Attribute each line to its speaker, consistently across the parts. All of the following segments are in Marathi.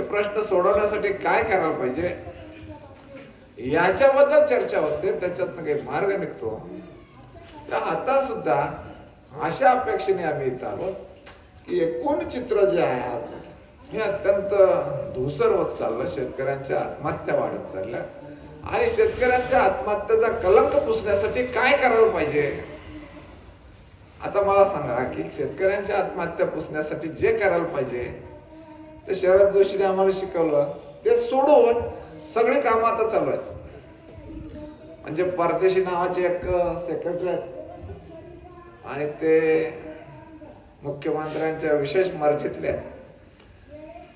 Speaker 1: ते प्रश्न सोडवण्यासाठी काय करायला पाहिजे याच्याबद्दल चर्चा होते, त्याच्यातनं काही मार्ग निघतो. तर आता सुद्धा अशा अपेक्षेने आम्ही इथं आलो की एकूण चित्र जे आहे हे अत्यंत धूसर होत चाललं. शेतकऱ्यांच्या आत्महत्या वाढत चालल्या आणि शेतकऱ्यांच्या आत्महत्येचा कलंक पुसण्यासाठी काय करायला पाहिजे. आता मला सांगा की शेतकऱ्यांच्या आत्महत्या पुसण्यासाठी जे करायला पाहिजे ते शरद जोशीने आम्हाला शिकवलं, ते सोडून सगळी कामं आता चालू आहेत. म्हणजे परदेशी नावाचे एक सेक्रेटरी आहेत आणि ते मुख्यमंत्र्यांच्या विशेष मर्जीतले आहेत.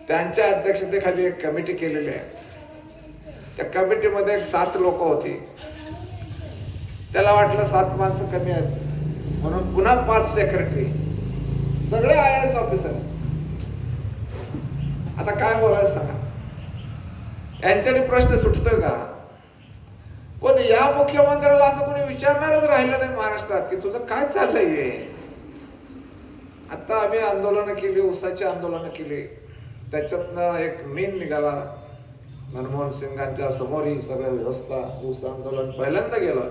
Speaker 1: त्यांच्या अध्यक्षतेखाली एक कमिटी केलेली आहे. त्या कमिटीमध्ये 7 लोक होती. त्याला वाटलं 7 माणसं कमी आहेत म्हणून पुन्हा 5 सेक्रेटरी, सगळे IAS ऑफिसर. आता काय बोलायचं सांगा, यांच्यानी प्रश्न सुटतोय का? पण या मुख्यमंत्र्याला असं कोणी विचारणारच राहिलं नाही महाराष्ट्रात की तुझं काय चाललंय. आता आम्ही आंदोलनं केली, ऊसाची आंदोलनं केली, त्याच्यातनं एक मीन निघाला. मनमोहन सिंगांच्या समोर ही सगळं व्यवस्था, ऊस आंदोलन पहिल्यांदा गेलं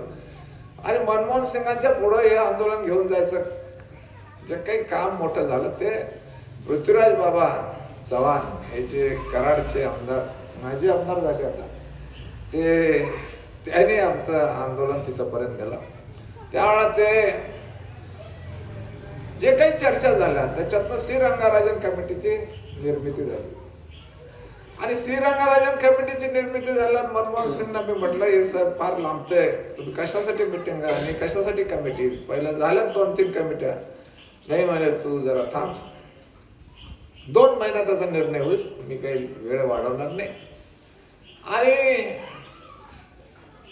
Speaker 1: आणि मनमोहन सिंगांच्या पुढे हे आंदोलन घेऊन जायचं जे काही काम मोठं झालं ते पृथ्वीराज बाबा चव्हाण हे जे कराडचे आमदार, माजी आमदार झाले आता, त्यांनी आमचं आंदोलन तिथंपर्यंत गेलं. त्यावेळेला ते जे काही चर्चा झाल्या त्याच्यातनं श्री रंगाराजन कमिटीची निर्मिती झाली आणि श्री रंगाराजन कमिटीची निर्मिती झाल्यावर मनमोहन सिंगना मी म्हटलं हे साहेब फार लांबतंय, तुम्ही कशासाठी मिटिंग आणि कशासाठी कमिटी, पहिल्या झाल्यात 2-3 कमिट्या. नाही म्हणे तू जरा थांब, 2 महिन्यात त्याचा निर्णय होईल, मी काही वेळ वाढवणार नाही. आणि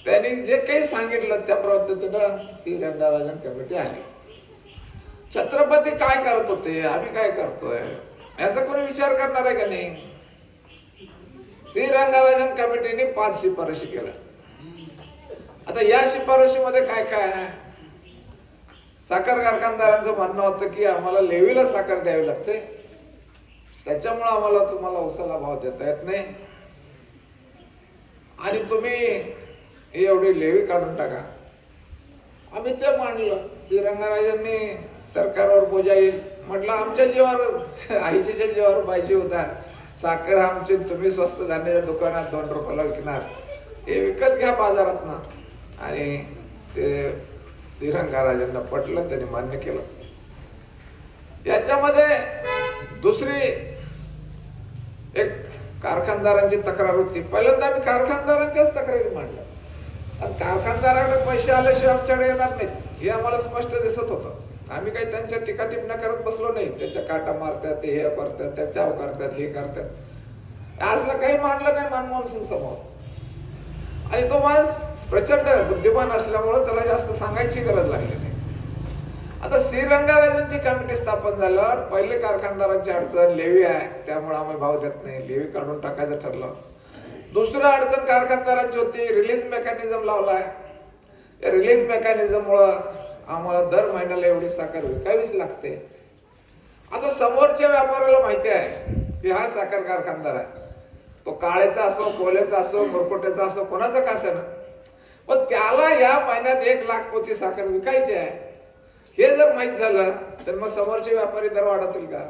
Speaker 1: त्यांनी जे काही सांगितलं त्या पद्धतीनं श्री रंगाराजन कमिटी आली. छत्रपती काय करत होते, आम्ही काय करतोय याचा कोणी विचार करणार आहे का नाही. श्री रंगाराजन कमिटीने 5 शिफारशी केल्या. आता या शिफारशीमध्ये काय काय आहे, साखर कारखानदारांचं म्हणणं होतं की आम्हाला लेवीला साखर द्यावी लागते, त्याच्यामुळे आम्हाला तुम्हाला उसाला भाव देता येत नाही आणि तुम्ही ही एवढी लेवी काढून टाका. आम्ही ते मांडलं. श्री रंगाराजांनी सरकारवर बोजा येईल म्हटलं, आमच्या जीवावर, आईच्या जीवावर पाहिजे होता. साखर आमची तुम्ही स्वस्त धान्याच्या दुकानात 2 रुपयाला विकणार, हे विकत घ्या बाजारात ना. आणि ते श्री रंगाराजांना पटलं, त्यांनी मान्य केलं. याच्यामध्ये दुसरी एक कारखानदारांची तक्रार होती. पहिल्यांदा आम्ही कारखानदारांच्याच तक्रारी मांडल्या आणि कारखानदाराकडे पैसे आल्याशिवाय आमच्याकडे येणार नाहीत हे आम्हाला स्पष्ट दिसत होतं. आम्ही काही त्यांच्या टीका टिप्पण्या करत बसलो नाही. त्यांच्या काटा मारतात, ते हे करतात, त्या त्याव करतात, हे करतात, असलं काही मांडलं नाही मनमोहन सिंग समोर. आणि तो माणूस प्रचंड बुद्धिमान असल्यामुळे त्याला जास्त सांगायची गरज लागली नाही. आता श्री रंगाराजनची कमिटी स्थापन झाल्यावर पहिले कारखानदारांची अडचण लेवी आहे, त्यामुळे आम्ही भाव देत नाही, लेवी काढून टाकायचं ठरलं. दुसरं अडचण कारखानदारांची होती, रिलीज मेकॅनिझम लावलाय. या रिलीज मेकॅनिझममुळं आम्हाला दर महिन्याला एवढी साखर विकावीच लागते. आता समोरच्या व्यापाऱ्याला माहिती आहे की हा साखर कारखानदार आहे, तो काळेचा असो, कोल्याचा असो, मुरकुट्याचा असो, कोणाचा का असेना, पण त्याला या महिन्यात 1 लाख पोती साखर विकायची आहे. हे जर माहित झालं तर मग समोरचे व्यापारी दर वाढवतील का?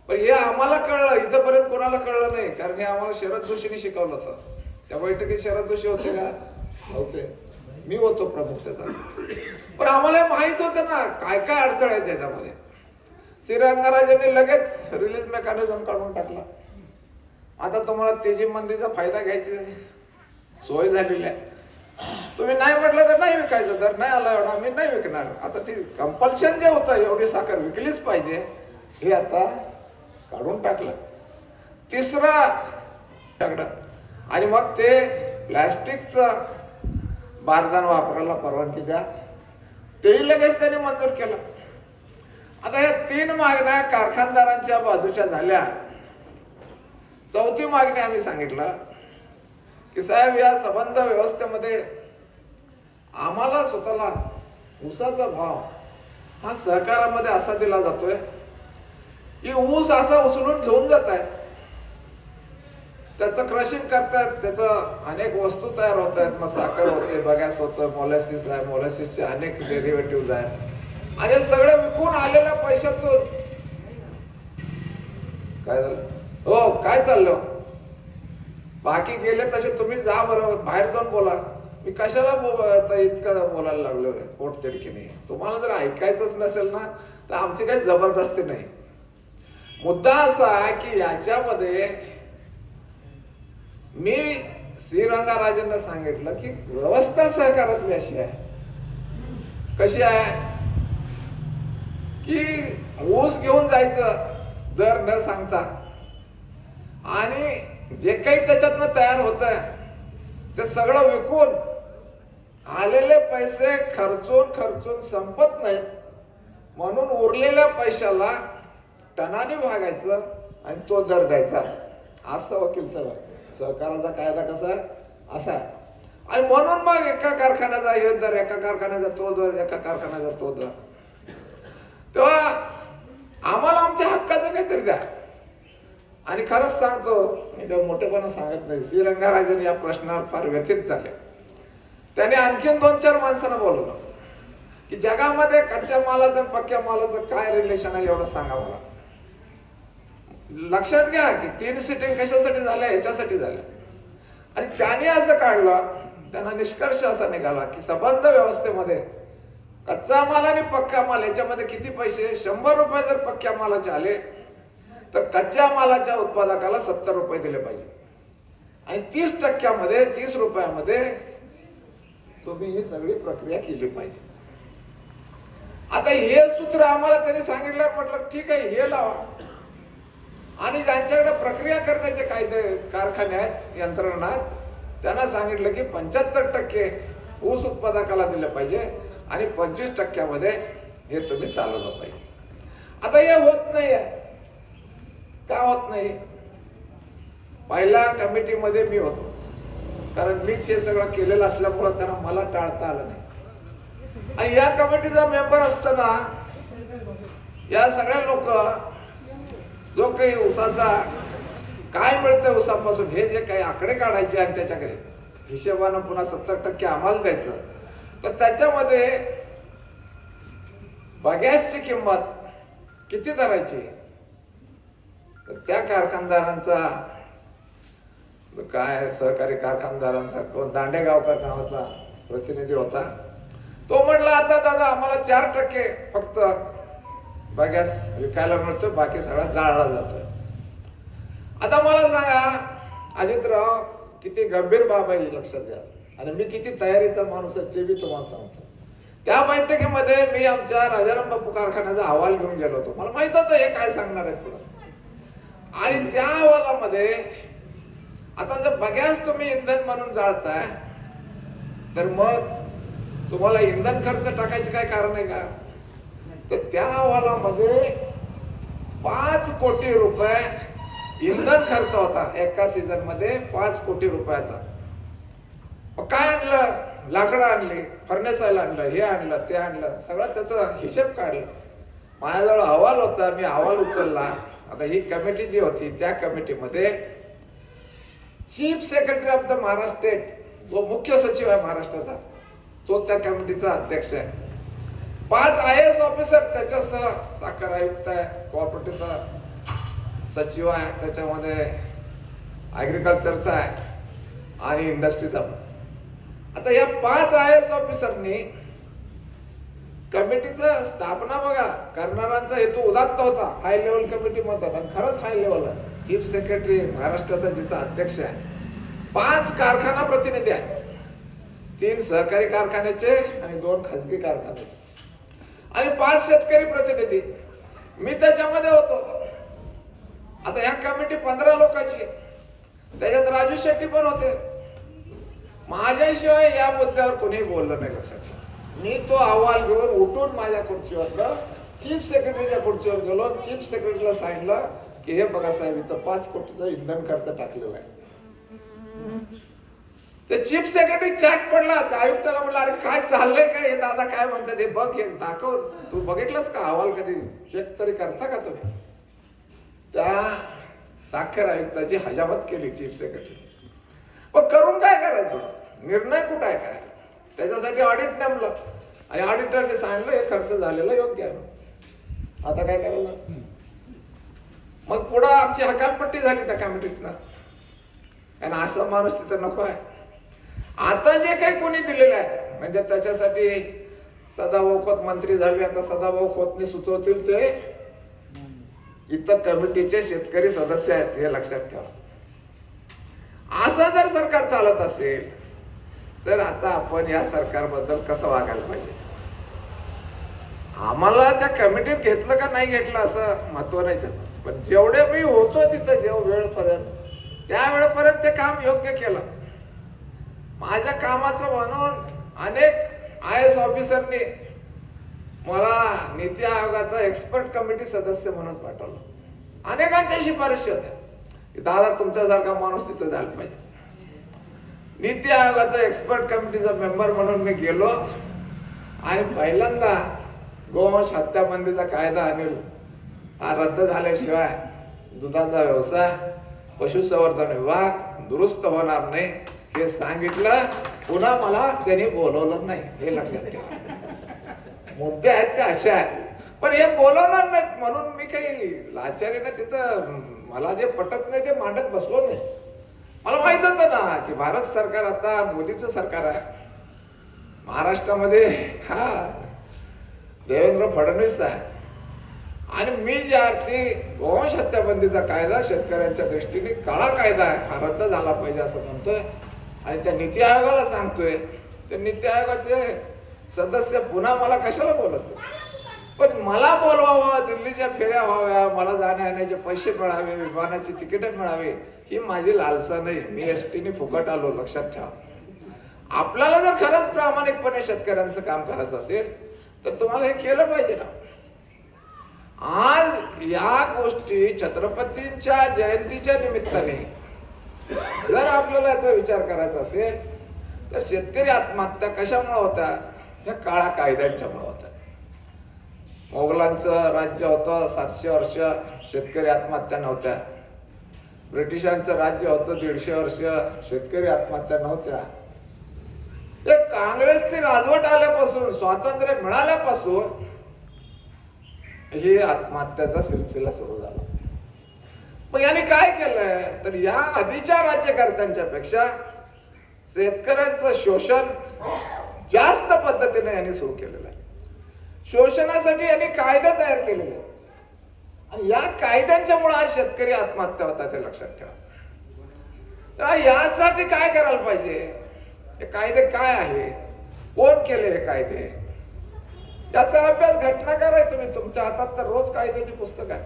Speaker 1: पण हे आम्हाला कळलं, इथंपर्यंत कोणाला कळलं नाही, कारण हे आम्हाला शरद जोशीने शिकवलं होतं. त्या बैठकीत शरद जोशी होते का? होते, मी होतो प्रमुख त्याचा. पण आम्हाला माहित होतं ना काय काय अडथळे आहेत त्याच्यामध्ये. श्री रंगाराजांनी लगेच रिलीज मेकॅनिझम काढून टाकला. आता तुम्हाला तेजी मंदीचा फायदा घ्यायची सोय झालेली आहे. तुम्ही नाही म्हटलं तर नाही विकायचं, तर नाही आला एवढा मी नाही विकणार. आता ती कंपल्शन जे होतं एवढी साखर विकलीच पाहिजे हे आता काढून टाकलं. तिसरा आणि मग ते प्लॅस्टिकचा बारदान वापरायला परवानगी द्या, तेही लगेच त्यांनी मंजूर केलं. आता या 3 मागण्या कारखानदारांच्या बाजूच्या झाल्या. चौथी मागणी आम्ही सांगितलं की साहेब या संबंध व्यवस्थेमध्ये आम्हाला स्वतःला ऊसाचा भाव हा सहकारामध्ये असा दिला जातोय की ऊस असा उचलून घेऊन जात आहे त्याचं क्रशिंग करतात, त्याचं अनेक वस्तू तयार होत आहेत, मग साखर होते, बगॅस होतं, मोलॅसिस आहे, मोलॅसिसचे अनेक डेरिव्हेटिव्ह आहेत आणि सगळे विकून आलेल्या पैशातून काय झालं हो काय चाललं बाकी गेले तसे तुम्ही जा बरं बाहेर जाऊन बोला, मी कशाला इतकं बोलायला लागलो पोटतिडकीने. तुम्हाला जर ऐकायचंच नसेल ना तर आमची काही जबरदस्ती नाही. मुद्दा असा आहे की याच्यामध्ये मी श्रीरंगाराजेंना सांगितलं की व्यवस्था सहकारातली अशी आहे, कशी आहे की ऊस घेऊन जायचं दर न सांगता आणि जे काही त्याच्यातनं तयार होत आहे ते सगळं विकून आलेले पैसे खर्चून संपत नाहीत, म्हणून उरलेल्या पैशाला टनाने भागायचं आणि तो दर द्यायचा. असं वकील सहकाराचा कायदा कसा असा आहे. आणि म्हणून मग एका कारखान्याचा हे दर, एका कारखान्याचा तो दर, एका कारखान्याचा तो दर. तेव्हा आम्हाला आमच्या हक्काचं काहीतरी द्या. आणि खरंच सांगतो, मी तर मोठेपणा सांगत नाही, श्रीरंगाराजन या प्रश्नावर फार व्यथित झाले. त्याने आणखीन 2-4 माणसांना बोलवलं की जगामध्ये कच्च्या मालाचं पक्क्या मालाचं काय रिलेशन आहे एवढं सांगा मला. लक्षात घ्या की 3 सिटिंग कशासाठी झाल्या, ह्याच्यासाठी झाल्या. आणि त्याने असं काढलं, त्यांना निष्कर्ष असा निघाला की संबंध व्यवस्थेमध्ये कच्चा माल आणि पक्का माल याच्यामध्ये किती पैसे, 100 रुपये जर पक्क्या मालाचे आले तर कच्च्या मालाच्या उत्पादकाला 70 रुपये दिले पाहिजे आणि 30% 30 रुपयामध्ये तुम्ही ही सगळी प्रक्रिया केली पाहिजे. आता हे सूत्र आम्हाला त्यांनी सांगितलं, म्हटलं ठीक आहे हे लावा. आणि ज्यांच्याकडे प्रक्रिया करण्याचे कायदे कारखाने आहेत, यंत्रणा आहेत, त्यांना सांगितलं की 75% ऊस उत्पादकाला दिलं पाहिजे आणि 25% हे तुम्ही चालवलं पाहिजे. आता हे होत नाही आहे. का होत नाही? पहिल्या कमिटीमध्ये मी होतो, कारण मीच हे सगळं केलेलं असल्यामुळं त्यांना मला टाळता आलं नाही. आणि या कमिटीचा मेंबर असताना या सगळ्या लोक जो काही ऊसाचा काय मिळतं ऊसापासून हे जे काही आकडे काढायचे आणि त्याच्याकडे हिशेबानं पुन्हा 70% आम्हाला द्यायचं, तर त्याच्यामध्ये बगॅसची किंमत किती धरायची. तर त्या कारखानदारांचा काय सहकारी कारखानदारांचा कोण दांडेगावकर नावाचा प्रतिनिधी होता, तो म्हटला आता दादा आम्हाला 4% फक्त बगॅस विकायला मिळतो, बाकी सगळा जाळला जातोय. आता मला सांगा अजितराव, किती गंभीर बाब आहे लक्षात घ्या. आणि मी किती तयारीचा माणूस आहे ते बी तुम्हाला सांगतो. त्या बैठकीमध्ये मी आमच्या राजाराम बापू कारखान्याचा अहवाल घेऊन गेलो होतो. मला माहित होतं हे काय सांगणार आहेत पुढे. आणि त्या अहवालामध्ये आता जर बगॅस तुम्ही इंधन म्हणून जाळताय तर मग तुम्हाला इंधन खर्च टाकायचे काय कारण आहे का? तर त्या अहवालामध्ये 5 कोटी रुपये इंधन खर्च होता एका सीझन मध्ये, 5 कोटी रुपयाचा. काय आणलं, लाकडं आणली, फर्नेस ऑइल आणलं, हे आणलं, ते आणलं, सगळं त्याचा हिशेब काढला. माझ्याजवळ अहवाल होता, मी अहवाल उचलला. आता ही कमिटी जी होती त्या कमिटीमध्ये chief secretary of the Maharashtra state, जो मुख्य सचिव आहे महाराष्ट्राचा, तो त्या कमिटीचा अध्यक्ष आहे. 5 IAS ऑफिसर त्याच्यासह, साखर आयुक्त आहे, कोऑपरेटिव्हचा सचिव आहे, त्याच्यामध्ये ऍग्रिकल्चरचा आहे आणि इंडस्ट्रीचा. आता या 5 IAS ऑफिसरनी कमिटीचं स्थापना बघा, करणाऱ्यांचा हेतू उदात्त होता, हाय लेवल कमिटी म्हणतात आणि खरंच हाय लेवल आहे. चीफ सेक्रेटरी महाराष्ट्राचा जिचा अध्यक्ष आहे, 5 कारखाना प्रतिनिधी आहेत, 3 सहकारी कारखान्याचे आणि 2 खाजगी कारखान्याचे आणि 5 शेतकरी प्रतिनिधी. मी त्याच्यामध्ये होतो. आता या कमिटी 15 लोकांची, त्याच्यात राजू शेट्टी पण होते. माझ्याशिवाय या मुद्द्यावर कोणी बोललं नाही. लक्षात, मी तो अहवाल घेऊन उठून माझ्या खुर्चीवर चीफ सेक्रेटरीच्या खुर्चीवर गेलो. चीफ सेक्रेटरीला सांगितलं की हे बघा साहेब, इथं 5 कोटीचा इंधन खर्च टाकलेला आहे. ते चीफ सेक्रेटरी चाट पडला. आयुक्ताला म्हटलं अरे काय चाललंय काय, हे दादा काय म्हणतात हे बघ, हे दाखव, तू बघितलंस का अहवाल, कधी चेक तरी करता का तुम्ही? त्या साखर आयुक्ताची हजामत केली चीफ सेक्रेटरी. पण करून काय करायचं, निर्णय कुठं आहे काय, त्याच्यासाठी ऑडिट नेमलं आणि ऑडिटरने सांगितलं हे खर्च झालेला योग्य आहे. आता काय करायला, मग पुढं आमची हकालपट्टी झाली त्या कमिटीतनं, कारण असा माणूस तिथं नको आहे. आता जे काही कोणी दिलेलं आहे म्हणजे त्याच्यासाठी सदाभाऊ खोत मंत्री झाले, आता सदाभाऊ खोतने सुचवतील ते इथं कमिटीचे शेतकरी सदस्य आहेत, हे लक्षात ठेवा. असं जर सरकार चालत असेल तर आता आपण या सरकारबद्दल कसं वागायला पाहिजे. आम्हाला त्या कमिटीत घेतलं का नाही घेतलं असं महत्व नाही त्याचं, पण जेवढे मी होतो तिथं जेव्हा वेळपर्यंत त्या वेळेपर्यंत ते काम योग्य केलं. माझ्या कामाचं म्हणून अनेक IAS ऑफिसरनी मला नीती आयोगाचा एक्सपर्ट कमिटी सदस्य म्हणून पाठवलं. अनेकांच्या शिफारशी होत्या, दादा तुमच्यासारखा माणूस तिथं झाला पाहिजे. नीती आयोगाचा एक्सपर्ट कमिटीचा मेंबर म्हणून मी गेलो आणि पहिल्यांदा गोवंश हत्याबंदीचा कायदा आणील हा रद्द झाल्याशिवाय दुधाचा व्यवसाय पशुसंवर्धन विभाग दुरुस्त होणार नाही हे सांगितलं. पुन्हा मला त्यांनी बोलवलं नाही, हे लक्षात ठेवा. मुद्दे आहेत ते असे आहेत, पण हे बोलवणार नाहीत म्हणून मी काही लाचारीने तिथं मला जे पटत नाही ते मांडत बसलो नाही. मला माहित होतं ना की भारत सरकार आता मोदीचं सरकार आहे, महाराष्ट्रामध्ये हा देवेंद्र फडणवीस आहे आणि मी ज्या अर्थी गोवंश हत्याबंदीचा कायदा शेतकऱ्यांच्या दृष्टीने काळा कायदा आहे हा रद्द झाला पाहिजे असं म्हणतोय आणि त्या नीती आयोगाला सांगतोय. त्या नीती आयोगाचे सदस्य पुन्हा मला कशाला बोलत, पण मला बोलवावं, दिल्लीच्या फेऱ्या व्हाव्या, मला जाण्या येण्याचे पैसे मिळावे, विमानाची तिकीट मिळावे ही माझी लालसा नाही. मी ST ने फुकट आलो, लक्षात ठेवा. आपल्याला जर खरंच प्रामाणिकपणे शेतकऱ्यांचं काम करायचं असेल तर तुम्हाला हे केलं पाहिजे ना. आज या गोष्टी छत्रपतींच्या जयंतीच्या निमित्ताने जर आपल्याला याचा विचार करायचा असेल तर शेतकरी आत्महत्या कशामुळे होत्या, त्या काळा कायद्यांच्यामुळे होत्या. मोगलांचं राज्य होतं 700 वर्ष, शेतकरी आत्महत्या नव्हत्या. ब्रिटिशांचं राज्य होतं 150 वर्ष, शेतकरी आत्महत्या नव्हत्या. ते काँग्रेसची राजवट आल्यापासून, स्वातंत्र्य मिळाल्यापासून ही आत्महत्याचा सिलसिला सुरू झाला. मग यांनी काय केलंय तर या आधीच्या राज्यकर्त्यांच्या पेक्षा शेतकऱ्यांचं शोषण जास्त पद्धतीने यांनी सुरू केलेलं आहे. शोषणासाठी यांनी कायदे तयार केलेले आणि या कायद्यांच्यामुळे आज शेतकरी आत्महत्या होतात, हे लक्षात ठेवा. यासाठी काय करायला पाहिजे, हे कायदे काय आहे, कोण केले हे कायदे, याचा अभ्यास घटना करायचा. तुम्ही तुमच्या हातात तर रोज कायद्याची पुस्तक आहे,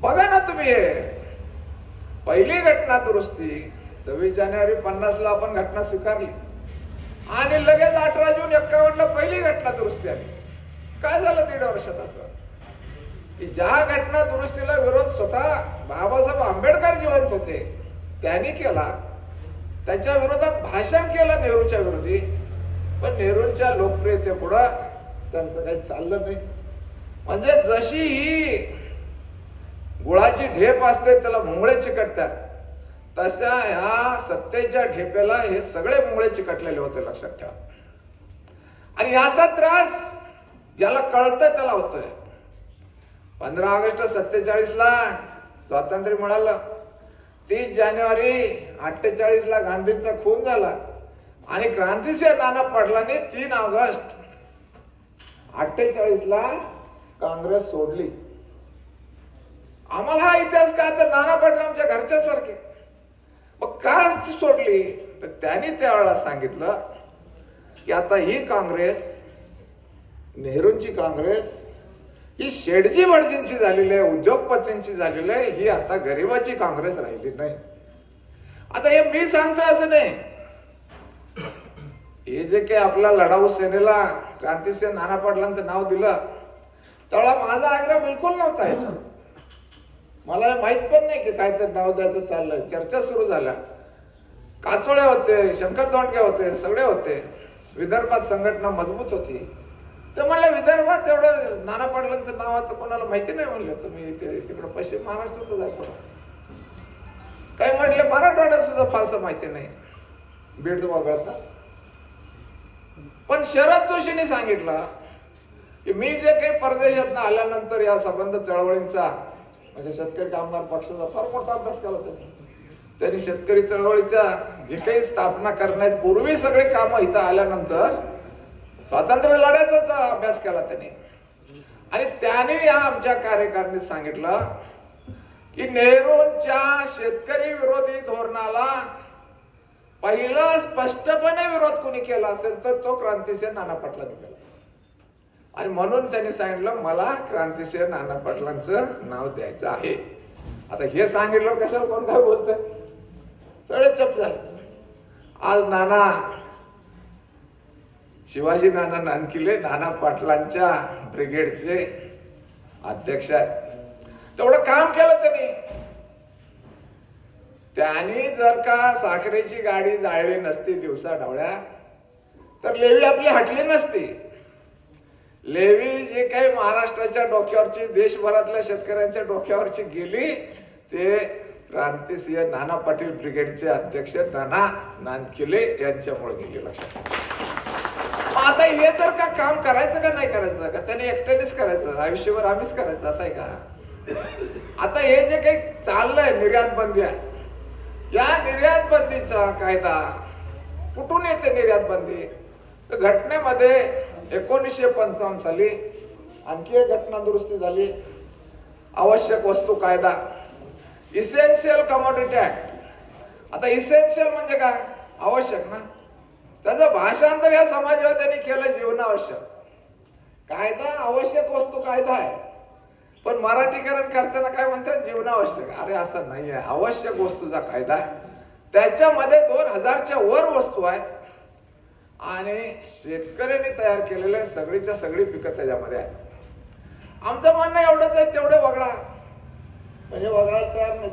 Speaker 1: बघा ना तुम्ही. हे पहिली घटना दुरुस्ती 26 जानेवारी 50 ला आपण घटना स्वीकारली आणि लगेच 18 जून 51 ला पहिली घटना दुरुस्ती आली. काय झालं 1.5 वर्षात असं की ज्या घटना दुरुस्तीला विरोध स्वतः बाबासाहेब आंबेडकर जिवंत होते त्यांनी केला, त्याच्या विरोधात भाषण केलं नेहरूच्या विरोधी, पण नेहरूंच्या लोकप्रियतेपुढं त्यांचं काही चाललं नाही. म्हणजे जशी ही गुळाची ढेप असते त्याला मुंगळे चिकटतात, तशा ह्या सत्तेच्या ढेपेला हे सगळे मुंगळे चिकटलेले होते, लक्षात ठेवा. आणि याचा त्रास ज्याला कळतंय त्याला होतोय. 15 ऑगस्ट 47 ला स्वातंत्र्य मिळालं, 30 जानेवारी 48 ला गांधींचा खून झाला आणि क्रांतिसिंह नाना पटलांनी 3 ऑगस्ट 48 ला काँग्रेस सोडली. आम्हाला हा इतिहास काय तर नाना पटोले आमच्या घरच्या सारखे. मग का सोडली तर त्यांनी त्यावेळेला सांगितलं की आता ही काँग्रेस, नेहरूंची काँग्रेस ही शेडजी भटजींची झालेली आहे, उद्योगपतींची झालेली आहे, ही आता गरिबाची काँग्रेस राहिली नाही. आता हे मी सांगतोय असं नाही, हे जे काही आपल्या लढाऊ सेनेला क्रांतिसिंह नाना पटलांचं नाव दिलं त्यावेळेला माझा आग्रह बिलकुल नव्हता याचा. मला माहित पण नाही की काय तर नाव द्यायचं चाललंय. चर्चा सुरू झाल्या, काचोळे होते, शंकर दोंडके होते, सगळे होते. विदर्भात संघटना मजबूत होती. तर मला विदर्भात एवढं नाना पटलांचं नावाचं कोणाला माहिती नाही म्हणलं. तुम्ही तिकडे पश्चिम महाराष्ट्रात जायचं मराठवाड्यात सुद्धा फारसं माहिती नाही, बीड वगळता. पण शरद जोशींनी सांगितलं की मी जे काही परदेशात आल्यानंतर या संबंध चळवळींचा म्हणजे शेतकरी कामगार पक्षाचा फार मोठा अभ्यास केला त्यांनी शेतकरी चळवळीचा जे काही स्थापना करण्यापूर्वी सगळे कामं इथं आल्यानंतर स्वातंत्र्य लढ्याचा अभ्यास केला त्यांनी. आणि त्याने या आमच्या कार्यकारिणीत सांगितलं की नेहरूंच्या शेतकरी विरोधी धोरणाला पहिला स्पष्टपणे विरोध कोणी केला असेल तर तो क्रांतिसिंह नाना पाटलांनी केला. आणि म्हणून त्यांनी सांगितलं मला क्रांतिसिंह नाना पाटलांचं नाव द्यायचं आहे. आता हे सांगितलं कशाला कोण काय बोलतंय, सगळे चप झाले. आज नाना शिवाजी नाना नानकिले नाना पाटलांच्या ब्रिगेडचे अध्यक्ष आहेत. तेवढं काम केलं त्यांनी जर का साखरेची गाडी जाळली नसती दिवसा ढवळ्या तर लेवी आपली हटली नसती. लेवी जे काही महाराष्ट्राच्या डोक्यावरची देशभरातल्या शेतकऱ्यांच्या डोक्यावरची गेली ते क्रांतिसिंह नाना पाटील ब्रिगेडचे अध्यक्ष नाना नानकिले यांच्यामुळे गेली. लक्षात. आता हे जर का काम करायचं का नाही करायचं का त्याने एकट्यानेच करायचं आयुष्यभर आम्हीच करायचं असं आहे का. आता हे जे काही चाललंय निर्यात बंदी आहे, या निर्यात बंदीचा कायदा कुठून येते निर्यात बंदी तर घटनेमध्ये 1955 साली आणखी एक घटना दुरुस्ती झाली, आवश्यक वस्तू कायदा, इसेन्शियल कमोडिटी ऍक्ट. आता इसेन्शियल म्हणजे काय, आवश्यक ना, त्याचं भाषांतर या समाजवाद्यांनी केलं जीवनावश्यक. कायदा आवश्यक वस्तू कायदा आहे पण मराठीकरण करताना काय म्हणतात जीवनावश्यक. अरे असं नाही आहे, आवश्यक वस्तूचा कायदा आहे. त्याच्यामध्ये 2000च्या वर वस्तू आहेत आणि शेतकऱ्यांनी तयार केलेले सगळीच्या सगळी पिकं त्याच्यामध्ये आहेत. आमचं म्हणणं एवढंच आहे तेवढे वगळा, म्हणजे वगळायला तयार नाही.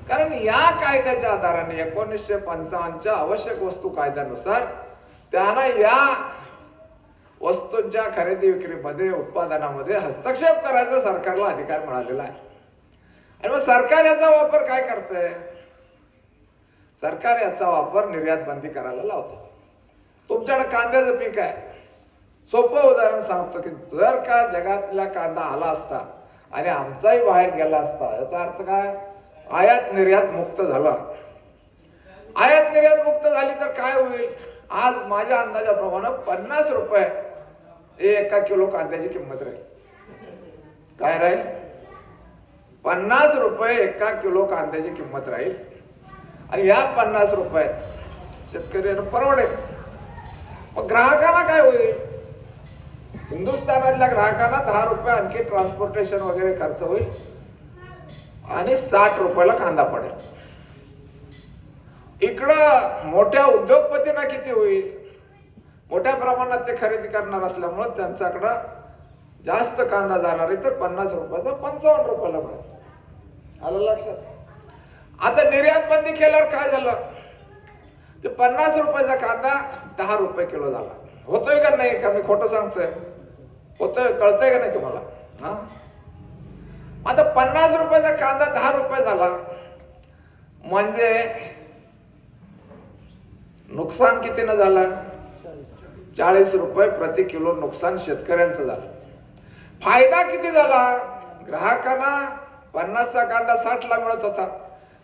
Speaker 1: कारण या कायद्याच्या आधाराने 1955च्या आवश्यक वस्तू कायद्यानुसार त्यांना या वस्तूंच्या खरेदी विक्रीमध्ये उत्पादनामध्ये हस्तक्षेप करायचा सरकारला अधिकार मिळालेला आहे. आणि मग सरकार याचा वापर काय करतंय, सरकार याचा वापर निर्यात बंदी करायला लावतो. तुमच्याकडे कांद्याचं पीक आहे, सोपं उदाहरण सांगतो की जर का जगातला कांदा आला असता आणि आमचाही बाहेर गेला असता याचा अर्थ काय, आयात निर्यात मुक्त झाला. आयात निर्यात मुक्त झाली तर काय होईल, आज माझ्या अंदाजाप्रमाणे 50 रुपये एका किलो कांद्याची किंमत राहील. काय राहील, 50 रुपये एका किलो कांद्याची किंमत राहील. आणि या 50 रुपयात शेतकऱ्यांना परवडेल. मग ग्राहकांना काय होईल, हिंदुस्थानातल्या ग्राहकांना 10 रुपये आणखी ट्रान्सपोर्टेशन वगैरे खर्च होईल आणि 60 रुपयाला कांदा पडेल. इकडं मोठ्या उद्योगपतींना किती होईल, मोठ्या प्रमाणात ते खरेदी करणार असल्यामुळे त्यांच्याकडं जास्त कांदा जाणार आहे तर 50 रुपयाचा 55 रुपयाला मिळेल. आलं लक्षात. आता निर्यात बंदी केल्यावर काय झालं, ते 50 रुपयाचा कांदा 10 रुपये किलो झाला. होतोय का नाही, का मी खोटं सांगतोय, होतोय, कळतंय का नाही तुम्हाला. हा, आता 50 रुपयाचा कांदा 10 रुपये झाला म्हणजे नुकसान कितीनं झालं, 40 रुपये प्रति किलो नुकसान शेतकऱ्यांचं झालं. फायदा किती झाला, ग्राहकांना 50चा कांदा 60ला मिळत होता,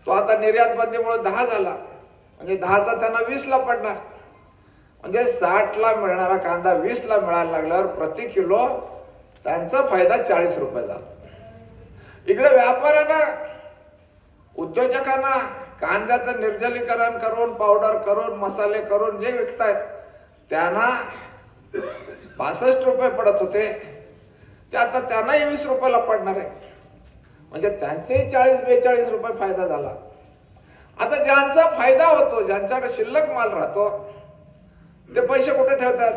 Speaker 1: तो आता निर्यात बंदीमुळे 10 झाला म्हणजे 10चा त्यांना 20ला पडणार. म्हणजे 60ला मिळणारा कांदा 20ला मिळायला लागल्यावर प्रति किलो त्यांचा फायदा 40 रुपये झाला. इकडे व्यापाऱ्यांना उद्योजकांना कांद्याचं निर्जलीकरण करून पावडर करून मसाले करून जे विकतायत त्यांना 65 रुपये पडत होते ते आता त्यांनाही 20 रुपयाला पडणार आहे. म्हणजे त्यांचे 40-42 रुपये फायदा झाला. आता ज्यांचा फायदा होतो, ज्यांच्याकडे शिल्लक माल राहतो ते पैसे कुठे ठेवतात,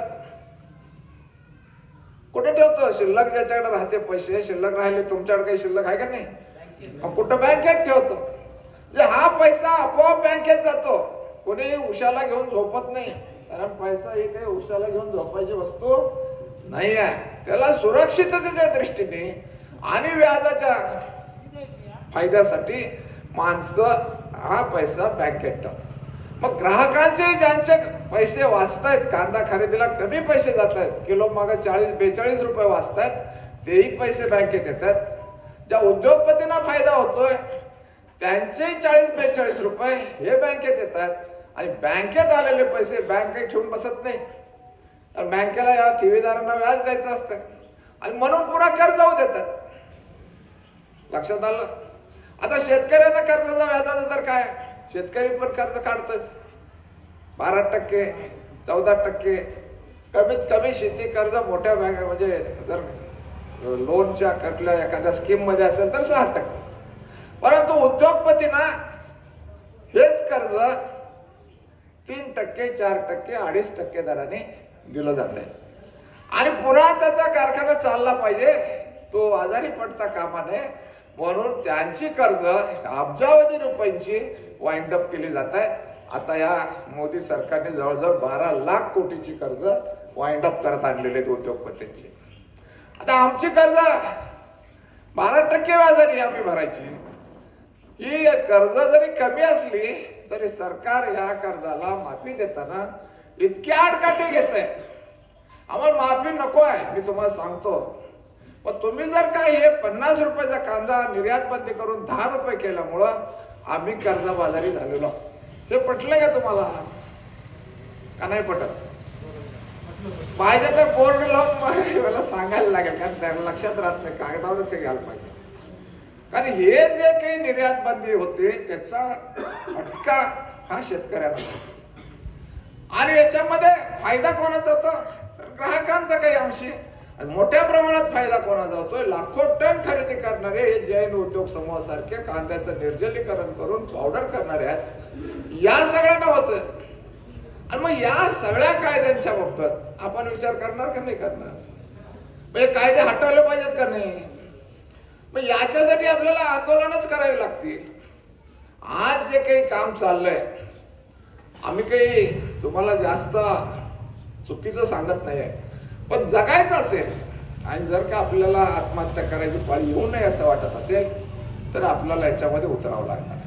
Speaker 1: कुठे ठेवतो, शिल्लक ज्याच्याकडे राहते पैसे शिल्लक राहिले, तुमच्याकडे काही शिल्लक आहे का नाही, कुठं बँकेत ठेवतो. म्हणजे हा पैसा आपोआप बँकेत जातो, कोणी उशाला घेऊन झोपत नाही. कारण पैसा ही काही उशाला घेऊन झोपायची वस्तू नाही आहे. त्याला सुरक्षिततेच्या दृष्टीने आणि व्याजाच्या फायद्यासाठी माणसं हा पैसा बँकेत टाक. मग ग्राहकांचे ज्यांचे पैसे वाचतायत, कांदा खरेदीला कमी पैसे जात आहेत, किलो मागे 40-42 रुपये वाचतायत, तेही पैसे बँकेत येतात. ज्या उद्योगपतींना फायदा होतोय त्यांचे 40-42 रुपये हे बँकेत येतात. आणि बँकेत आलेले पैसे बँक काही ठेवून बसत नाही, तर बँकेला या ठेवीदारांना व्याज द्यायचं असतं आणि म्हणून पुन्हा कर्ज जाऊ देतात. लक्षात आलं? आता शेतकऱ्यांना कर्जाचा व्याजाचा दर काय? शेतकरी पण कर्ज काढतोय 12%, 14%. कमीत कमी शेती कर्ज मोठ्या बँक म्हणजे जर लोनच्या कुठल्या एखाद्या स्कीम मध्ये असेल तर 6%. परंतु उद्योगपतींना हेच कर्ज 3%, 4%, 2.5% दराने दिलं जात आहे. आणि पुन्हा त्याचा कारखाना चालला पाहिजे, तो आजारी पडता कामा नये म्हणून त्यांची कर्ज अब्जावधी रुपयांची वाइंड अप केली जात आहे. आता या मोदी सरकारने जवळजवळ 12 लाख कोटीची कर्ज वाइंड अप करत आणलेले आहेत उद्योगपतींची. आता आमची कर्ज 12% व्याजाने आम्ही भरायची. ही कर्ज जरी कमी असली तरी सरकार ह्या कर्जाला माफी देताना इतक्या आडकाठी घेत आहे. आम्हाला माफी नको आहे, मी तुम्हाला सांगतो. पण तुम्ही जर काय हे 50 रुपयाचा कांदा निर्यात बंदी करून 10 रुपये केल्यामुळं आम्ही कर्जबाजारी झालेलो. हे पटलंय का तुम्हाला? का नाही पटत? पाहिजे तर बोर्ड लावून मला सांगायला लागेल, कारण त्याला लक्षात राहत नाही, कागदावरच ते घ्यायला पाहिजे. कारण हे जे काही निर्यात बंदी होते त्याचा फटका हा शेतकऱ्यांना, आणि याच्यामध्ये फायदा कोणाचा होतो? ग्राहकांचा काही अंशी. मोठ्या प्रमाणात फायदा कोणाचा होतोय? लाखो टन खरेदी करणारे हे जैन उद्योग समूहासारखे कांद्याचं निर्जलीकरण करून पावडर करणारे आहेत, या सगळ्यांना होतोय. आणि मग या सगळ्या कायद्यांच्या बाबतीत आपण विचार करणार का नाही करणार? म्हणजे कायदे हटवले पाहिजेत का नाही? मग याच्यासाठी आपल्याला आंदोलनच करावी लागतील. आज जे काही काम चाललंय, आम्ही काही तुम्हाला जास्त चुकीचं सांगत नाहीये, पण जगायचं असेल आणि जर का आपल्याला आत्महत्या करायची पाळी येऊ नये असं वाटत असेल तर आपल्याला याच्यामध्ये उतरावं लागणार.